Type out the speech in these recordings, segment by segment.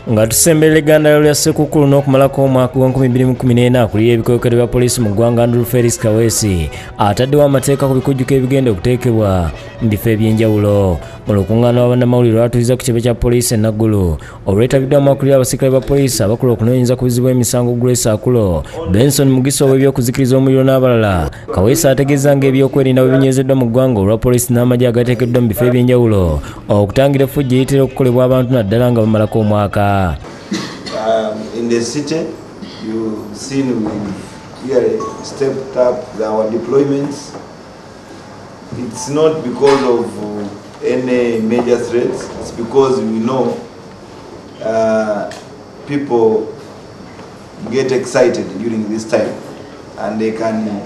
nga tusembera eggandalo lya Ssekukkulu n'okumalako omwaka gwa 2014 akulira ebikookero bya poliisi mu ggwanga Andrew Felix Kaweesi ataddewo amateeka ku bikujjuko ebigenda okuteekebwa mu bifo eby'enjawulo. Mu lukuŋŋaana lw'abannamawulire lwatuuziza ku kibe kya poliisi e Naggulu olwetabiddwamu akulira abasirikale ba poliisi abakola okunoonyereza ku bizibu by'emisango Grace Akulo, Benson Mugiso ow'ebyokuzikiriza omuliro n'abalala. Kaweesi ategeeza ng'ebyokwerinda bwe binywezzeddwa mu ggwanga olwa poliisi n'amagye agateekeddwa mu bifo eby'enjawulo okutangira effujjo eritera okukolebwa abantu naddala nga bamalako omwaka. In the city, you've seen we really stepped up our deployments. It's not because of any major threats, it's because we know people get excited during this time and they can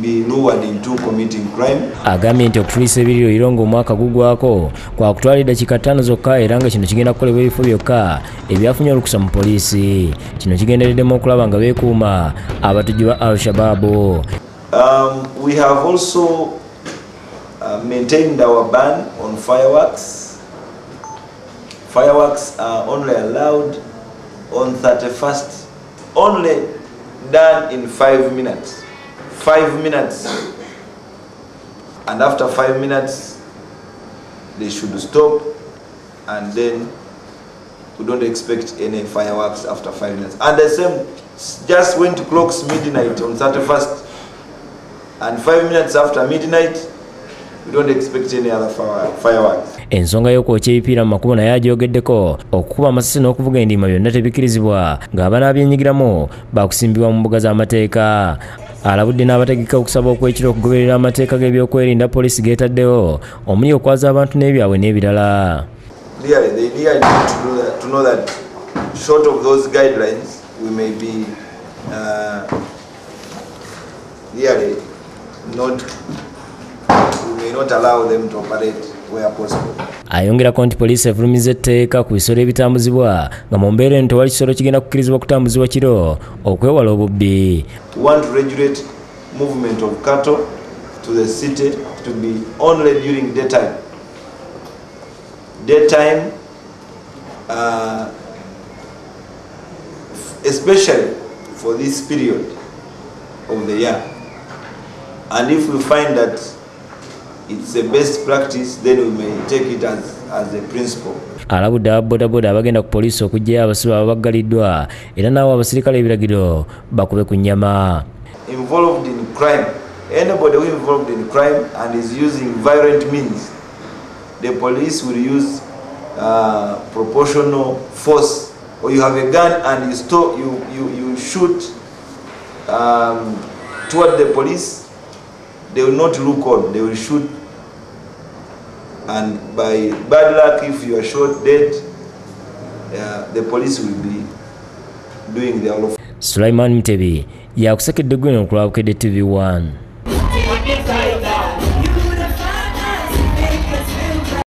be lured into committing crime. Agambye nti okutuliisa ebiriro irongo omwaka gugwako kwa kutwala eddakiika 5 zokka era nga kino kigenda kukolebwa ebifo byokka ebyafunye olukusa mu poliisi. Kino kigendereddemu okulaba nga beekuuma abatujju ba Al-Shabaab. We have also maintained our ban on fireworks. Fireworks are only allowed on 31st, only done in 5 minutes. 5 minutes, and after 5 minutes they should stop, and then we don't expect any fireworks after 5 minutes. And the same just went to clocks midnight on 31st, and 5 minutes after midnight we don't expect any other fireworks. Ensonga y'okwokya ebipiira mu makubo naye agyogeddeko okukuba amasasi n'okuvuga endiima byonna tebikkirizibwa ng'abaana abyennyigiramu bakusimbibwa mu mbuga z'amateeka. Alabudde n'abategeka okusaba okwekiro okugoberera amateeka g'ebyokwerinda poliisi geetaddewo omuli okwaza abantu n'ebyabwe n'ebirala. Really, they need to know that short of those guidelines we may be really we may not allow them to operate where possible. Ayongerako nti poliisi efulumizza etteeka ku bisolo ebitambuzibwa nga mu mbeera eno tewali kisolo kigenda kukkirizibwa kutambuzibwa kiro okwewala obubbi. We want to regulate movement of cattle to the city to be only during daytime. Daytime, especially for this period of the year. And if we find that it's the best practice, then we may take it as a principle. Alabudde abodaboda abagenda ku poliisi okugyayo abasibe abaggaliddwa era naawo abasirikale ebiragiro bakube ku nnyama. Involved in crime, anybody who involved in crime and is using violent means, the police will use proportional force. Or you have a gun and you shoot toward the police, they will not look on, they will shoot. And by bad luck, if you are shot dead, the police will be doing their all of. Sulaiman Mutebi yakusekedde gwino ku Lwabukedde TV1.